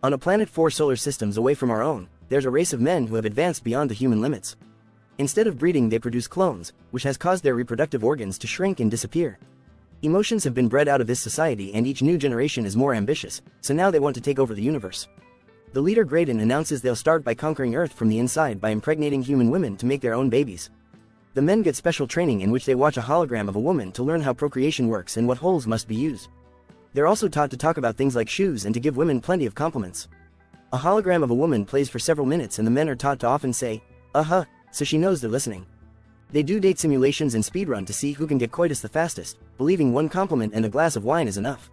On a planet 4 solar systems away from our own, there's a race of men who have advanced beyond the human limits. Instead of breeding, they produce clones, which has caused their reproductive organs to shrink and disappear. Emotions have been bred out of this society, and each new generation is more ambitious, so now they want to take over the universe. The leader Graydon announces they'll start by conquering Earth from the inside by impregnating human women to make their own babies. The men get special training in which they watch a hologram of a woman to learn how procreation works and what holes must be used. They're also taught to talk about things like shoes and to give women plenty of compliments. A hologram of a woman plays for several minutes, and the men are taught to often say, "uh-huh," so she knows they're listening. They do date simulations and speedrun to see who can get coitus the fastest, believing one compliment and a glass of wine is enough.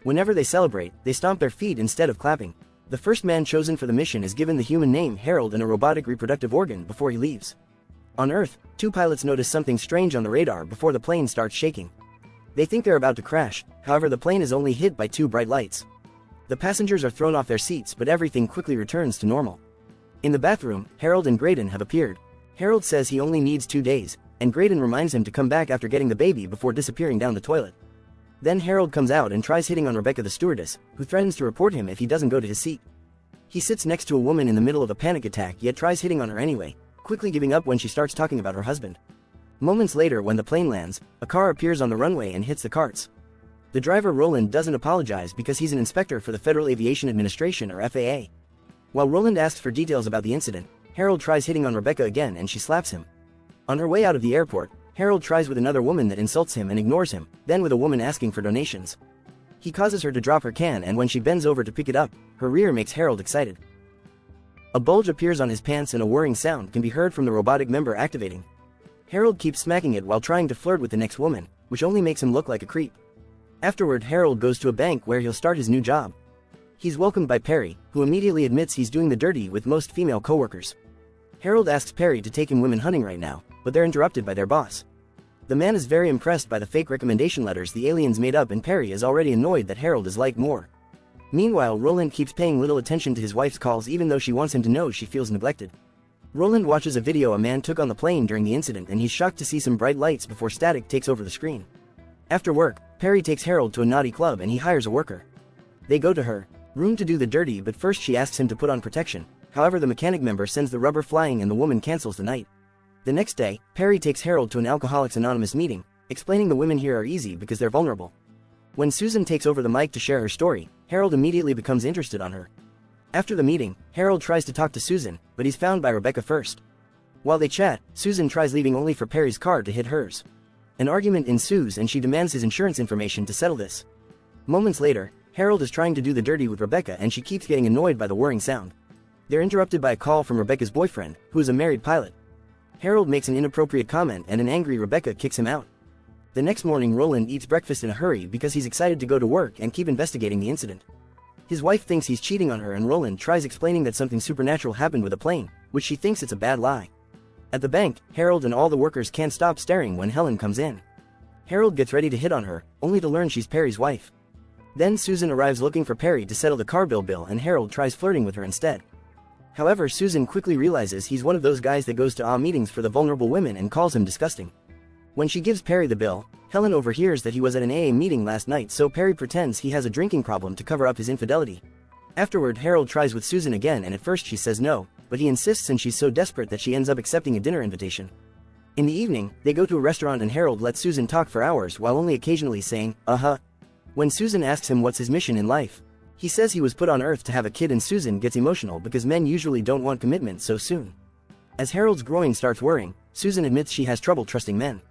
Whenever they celebrate, they stomp their feet instead of clapping. The first man chosen for the mission is given the human name Harold and a robotic reproductive organ before he leaves. On Earth, two pilots notice something strange on the radar before the plane starts shaking. They think they're about to crash, however the plane is only hit by two bright lights. The passengers are thrown off their seats, but everything quickly returns to normal. In the bathroom, Harold and Graydon have appeared. Harold says he only needs 2 days, and Graydon reminds him to come back after getting the baby before disappearing down the toilet. Then Harold comes out and tries hitting on Rebecca the stewardess, who threatens to report him if he doesn't go to his seat. He sits next to a woman in the middle of a panic attack, yet tries hitting on her anyway, quickly giving up when she starts talking about her husband. Moments later, when the plane lands, a car appears on the runway and hits the carts. The driver Roland doesn't apologize because he's an inspector for the Federal Aviation Administration, or FAA. While Roland asks for details about the incident, Harold tries hitting on Rebecca again and she slaps him. On her way out of the airport, Harold tries with another woman that insults him and ignores him, then with a woman asking for donations. He causes her to drop her can, and when she bends over to pick it up, her rear makes Harold excited. A bulge appears on his pants and a whirring sound can be heard from the robotic member activating. Harold keeps smacking it while trying to flirt with the next woman, which only makes him look like a creep. Afterward, Harold goes to a bank where he'll start his new job. He's welcomed by Perry, who immediately admits he's doing the dirty with most female coworkers. Harold asks Perry to take him women hunting right now, but they're interrupted by their boss. The man is very impressed by the fake recommendation letters the aliens made up, and Perry is already annoyed that Harold is liked more. Meanwhile, Roland keeps paying little attention to his wife's calls even though she wants him to know she feels neglected. Roland watches a video a man took on the plane during the incident, and he's shocked to see some bright lights before static takes over the screen. After work, Perry takes Harold to a naughty club and he hires a worker. They go to her room to do the dirty, but first she asks him to put on protection. However, the mechanic member sends the rubber flying and the woman cancels the night. The next day, Perry takes Harold to an Alcoholics Anonymous meeting, explaining the women here are easy because they're vulnerable. When Susan takes over the mic to share her story, Harold immediately becomes interested on her. After the meeting, Harold tries to talk to Susan, but he's found by Rebecca first. While they chat, Susan tries leaving only for Perry's car to hit hers. An argument ensues and she demands his insurance information to settle this. Moments later, Harold is trying to do the dirty with Rebecca and she keeps getting annoyed by the whirring sound. They're interrupted by a call from Rebecca's boyfriend, who is a married pilot. Harold makes an inappropriate comment and an angry Rebecca kicks him out. The next morning, Roland eats breakfast in a hurry because he's excited to go to work and keep investigating the incident. His wife thinks he's cheating on her, and Roland tries explaining that something supernatural happened with a plane, which she thinks it's a bad lie. At the bank, Harold and all the workers can't stop staring when Helen comes in. Harold gets ready to hit on her, only to learn she's Perry's wife. Then Susan arrives looking for Perry to settle the car bill, and Harold tries flirting with her instead. However, Susan quickly realizes he's one of those guys that goes to meetings for the vulnerable women and calls him disgusting. When she gives Perry the bill, Helen overhears that he was at an AA meeting last night, so Perry pretends he has a drinking problem to cover up his infidelity. Afterward, Harold tries with Susan again, and at first she says no, but he insists and she's so desperate that she ends up accepting a dinner invitation. In the evening, they go to a restaurant and Harold lets Susan talk for hours while only occasionally saying, "uh-huh." When Susan asks him what's his mission in life, he says he was put on Earth to have a kid, and Susan gets emotional because men usually don't want commitment so soon. As Harold's groin starts whirring, Susan admits she has trouble trusting men.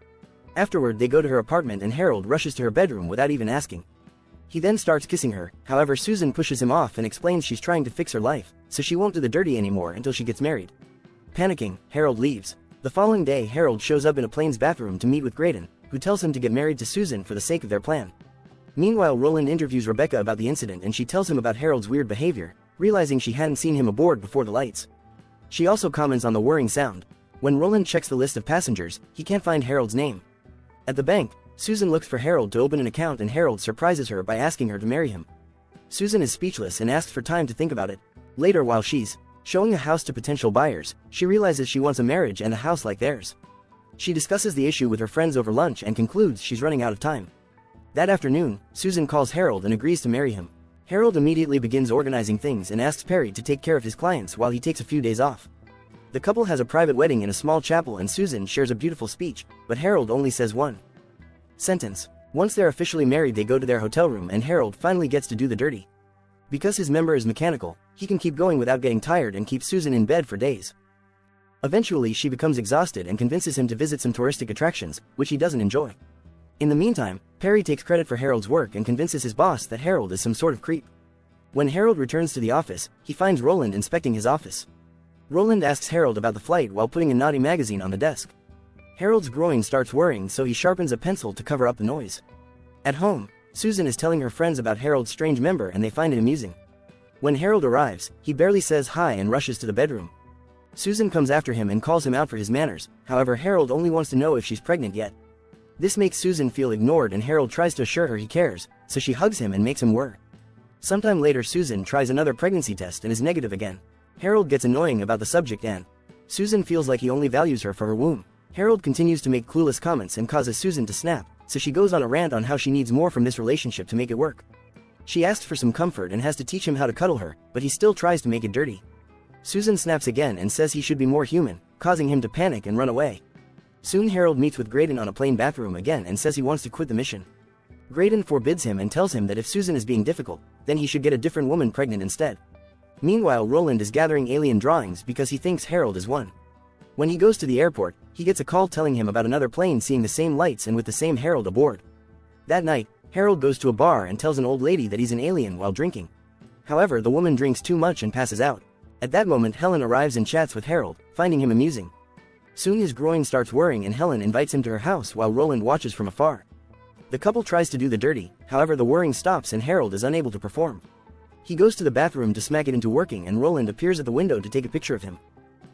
Afterward, they go to her apartment and Harold rushes to her bedroom without even asking. He then starts kissing her, however Susan pushes him off and explains she's trying to fix her life, so she won't do the dirty anymore until she gets married. Panicking, Harold leaves. The following day, Harold shows up in a plane's bathroom to meet with Graydon, who tells him to get married to Susan for the sake of their plan. Meanwhile, Roland interviews Rebecca about the incident and she tells him about Harold's weird behavior, realizing she hadn't seen him aboard before the lights. She also comments on the whirring sound. When Roland checks the list of passengers, he can't find Harold's name. At the bank, Susan looks for Harold to open an account and Harold surprises her by asking her to marry him. Susan is speechless and asks for time to think about it. Later, while she's showing a house to potential buyers, she realizes she wants a marriage and a house like theirs. She discusses the issue with her friends over lunch and concludes she's running out of time. That afternoon, Susan calls Harold and agrees to marry him. Harold immediately begins organizing things and asks Perry to take care of his clients while he takes a few days off. The couple has a private wedding in a small chapel and Susan shares a beautiful speech, but Harold only says one sentence. Once they're officially married, they go to their hotel room and Harold finally gets to do the dirty. Because his member is mechanical, he can keep going without getting tired and keep Susan in bed for days. Eventually she becomes exhausted and convinces him to visit some touristic attractions, which he doesn't enjoy. In the meantime, Perry takes credit for Harold's work and convinces his boss that Harold is some sort of creep. When Harold returns to the office, he finds Roland inspecting his office. Roland asks Harold about the flight while putting a naughty magazine on the desk. Harold's groin starts worrying, so he sharpens a pencil to cover up the noise. At home, Susan is telling her friends about Harold's strange member and they find it amusing. When Harold arrives, he barely says hi and rushes to the bedroom. Susan comes after him and calls him out for his manners, however Harold only wants to know if she's pregnant yet. This makes Susan feel ignored and Harold tries to assure her he cares, so she hugs him and makes him worry. Sometime later Susan tries another pregnancy test and is negative again. Harold gets annoying about the subject and Susan feels like he only values her for her womb. Harold continues to make clueless comments and causes Susan to snap, so she goes on a rant on how she needs more from this relationship to make it work. She asks for some comfort and has to teach him how to cuddle her, but he still tries to make it dirty. Susan snaps again and says he should be more human, causing him to panic and run away. Soon Harold meets with Graydon on a plain bathroom again and says he wants to quit the mission. Graydon forbids him and tells him that if Susan is being difficult, then he should get a different woman pregnant instead. Meanwhile Roland is gathering alien drawings because he thinks Harold is one. When he goes to the airport, he gets a call telling him about another plane seeing the same lights and with the same Harold aboard. That night, Harold goes to a bar and tells an old lady that he's an alien while drinking. However, the woman drinks too much and passes out. At that moment Helen arrives and chats with Harold, finding him amusing. Soon his groin starts worrying and Helen invites him to her house while Roland watches from afar. The couple tries to do the dirty, however the worrying stops and Harold is unable to perform. He goes to the bathroom to smack it into working and Roland appears at the window to take a picture of him.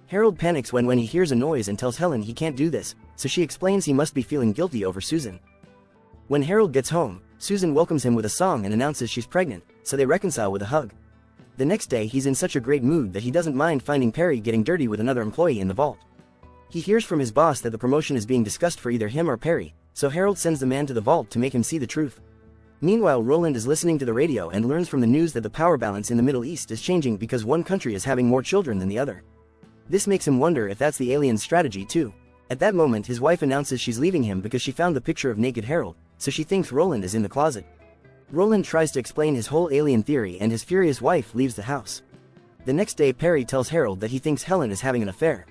Harold panics when he hears a noise and tells Helen he can't do this, so she explains he must be feeling guilty over Susan. When Harold gets home, Susan welcomes him with a song and announces she's pregnant, so they reconcile with a hug. The next day he's in such a great mood that he doesn't mind finding Perry getting dirty with another employee in the vault. He hears from his boss that the promotion is being discussed for either him or Perry, so Harold sends the man to the vault to make him see the truth. Meanwhile Roland is listening to the radio and learns from the news that the power balance in the Middle East is changing because one country is having more children than the other. This makes him wonder if that's the alien's strategy too. At that moment his wife announces she's leaving him because she found the picture of naked Harold, so she thinks Roland is in the closet. Roland tries to explain his whole alien theory and his furious wife leaves the house. The next day Perry tells Harold that he thinks Helen is having an affair.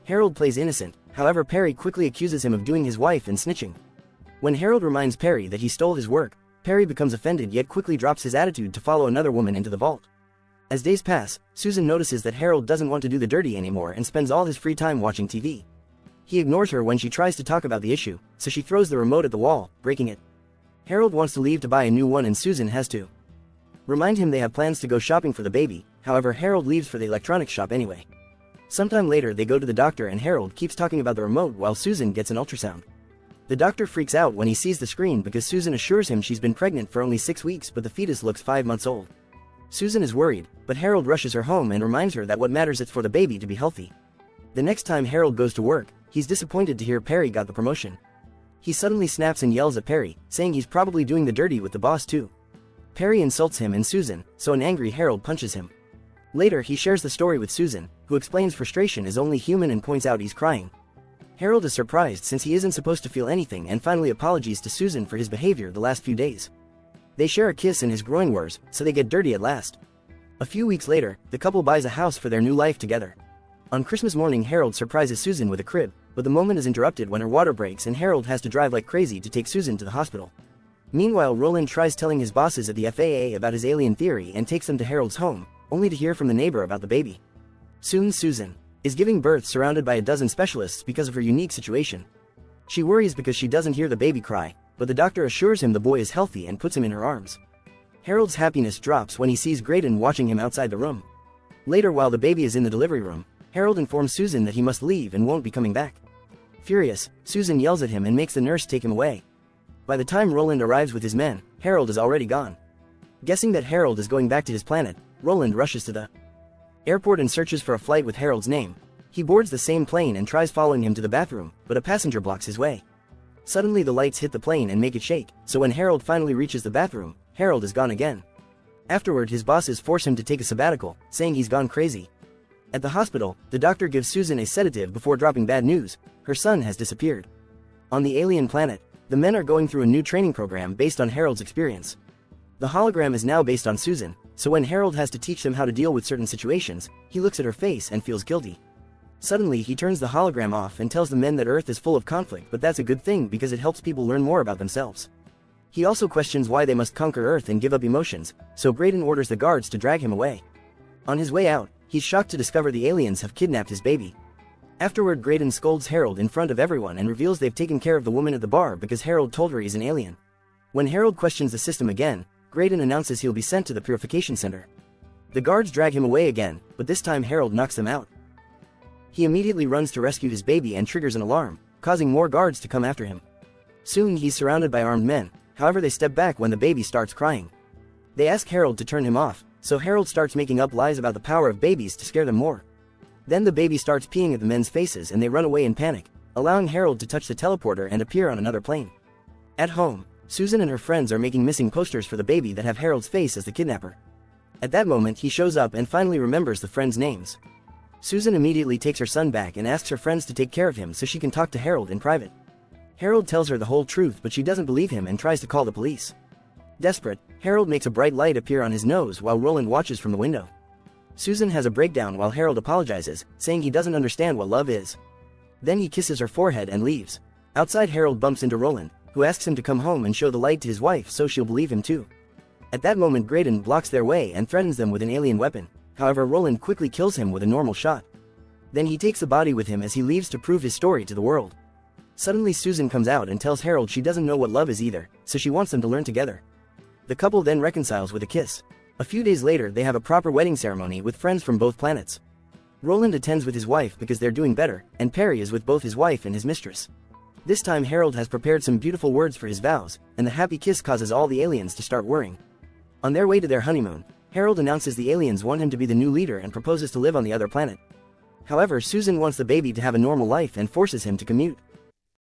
Harold plays innocent, however Perry quickly accuses him of doing his wife and snitching. When Harold reminds Perry that he stole his work, Perry becomes offended yet quickly drops his attitude to follow another woman into the vault. As days pass, Susan notices that Harold doesn't want to do the dirty anymore and spends all his free time watching TV. He ignores her when she tries to talk about the issue, so she throws the remote at the wall, breaking it. Harold wants to leave to buy a new one and Susan has to remind him they have plans to go shopping for the baby, however Harold leaves for the electronics shop anyway. Sometime later they go to the doctor and Harold keeps talking about the remote while Susan gets an ultrasound. The doctor freaks out when he sees the screen because Susan assures him she's been pregnant for only 6 weeks but the fetus looks 5 months old. Susan is worried, but Harold rushes her home and reminds her that what matters is for the baby to be healthy. The next time Harold goes to work, he's disappointed to hear Perry got the promotion. He suddenly snaps and yells at Perry, saying he's probably doing the dirty with the boss too. Perry insults him and Susan, so an angry Harold punches him. Later he shares the story with Susan, who explains frustration is only human and points out he's crying. Harold is surprised since he isn't supposed to feel anything and finally apologizes to Susan for his behavior the last few days. They share a kiss and his groin whirs, so they get dirty at last. A few weeks later, the couple buys a house for their new life together. On Christmas morning Harold surprises Susan with a crib, but the moment is interrupted when her water breaks and Harold has to drive like crazy to take Susan to the hospital. Meanwhile Roland tries telling his bosses at the FAA about his alien theory and takes them to Harold's home, only to hear from the neighbor about the baby. Soon Susan is giving birth surrounded by a dozen specialists because of her unique situation. She worries because she doesn't hear the baby cry, but the doctor assures him the boy is healthy and puts him in her arms. Harold's happiness drops when he sees Graydon watching him outside the room. Later while the baby is in the delivery room, Harold informs Susan that he must leave and won't be coming back. Furious, Susan yells at him and makes the nurse take him away. By the time Roland arrives with his men, Harold is already gone. Guessing that Harold is going back to his planet, Roland rushes to the airport and searches for a flight with Harold's name. He boards the same plane and tries following him to the bathroom, but a passenger blocks his way. Suddenly the lights hit the plane and make it shake, so when Harold finally reaches the bathroom, Harold is gone again. Afterward, his bosses force him to take a sabbatical, saying he's gone crazy. At the hospital, the doctor gives Susan a sedative before dropping bad news: her son has disappeared. On the alien planet, the men are going through a new training program based on Harold's experience. The hologram is now based on Susan, so when Harold has to teach them how to deal with certain situations, he looks at her face and feels guilty. Suddenly, he turns the hologram off and tells the men that Earth is full of conflict, but that's a good thing because it helps people learn more about themselves. He also questions why they must conquer Earth and give up emotions, so Graydon orders the guards to drag him away. On his way out, he's shocked to discover the aliens have kidnapped his baby. Afterward, Graydon scolds Harold in front of everyone and reveals they've taken care of the woman at the bar because Harold told her he's an alien. When Harold questions the system again, Graydon announces he'll be sent to the purification center. The guards drag him away again, but this time Harold knocks them out. He immediately runs to rescue his baby and triggers an alarm, causing more guards to come after him. Soon he's surrounded by armed men, however they step back when the baby starts crying. They ask Harold to turn him off, so Harold starts making up lies about the power of babies to scare them more. Then the baby starts peeing at the men's faces and they run away in panic, allowing Harold to touch the teleporter and appear on another plane. At home, Susan and her friends are making missing posters for the baby that have Harold's face as the kidnapper. At that moment, he shows up and finally remembers the friends' names. Susan immediately takes her son back and asks her friends to take care of him so she can talk to Harold in private. Harold tells her the whole truth, but she doesn't believe him and tries to call the police. Desperate, Harold makes a bright light appear on his nose while Roland watches from the window. Susan has a breakdown while Harold apologizes, saying he doesn't understand what love is. Then he kisses her forehead and leaves. Outside, Harold bumps into Roland, who asks him to come home and show the light to his wife so she'll believe him too. At that moment, Graydon blocks their way and threatens them with an alien weapon. However, Roland quickly kills him with a normal shot. Then he takes the body with him as he leaves to prove his story to the world. Suddenly, Susan comes out and tells Harold she doesn't know what love is either, so she wants them to learn together. The couple then reconciles with a kiss. A few days later, they have a proper wedding ceremony with friends from both planets. Roland attends with his wife because they're doing better, and Perry is with both his wife and his mistress. This time, Harold has prepared some beautiful words for his vows, and the happy kiss causes all the aliens to start worrying. On their way to their honeymoon, Harold announces the aliens want him to be the new leader and proposes to live on the other planet. However, Susan wants the baby to have a normal life and forces him to commute.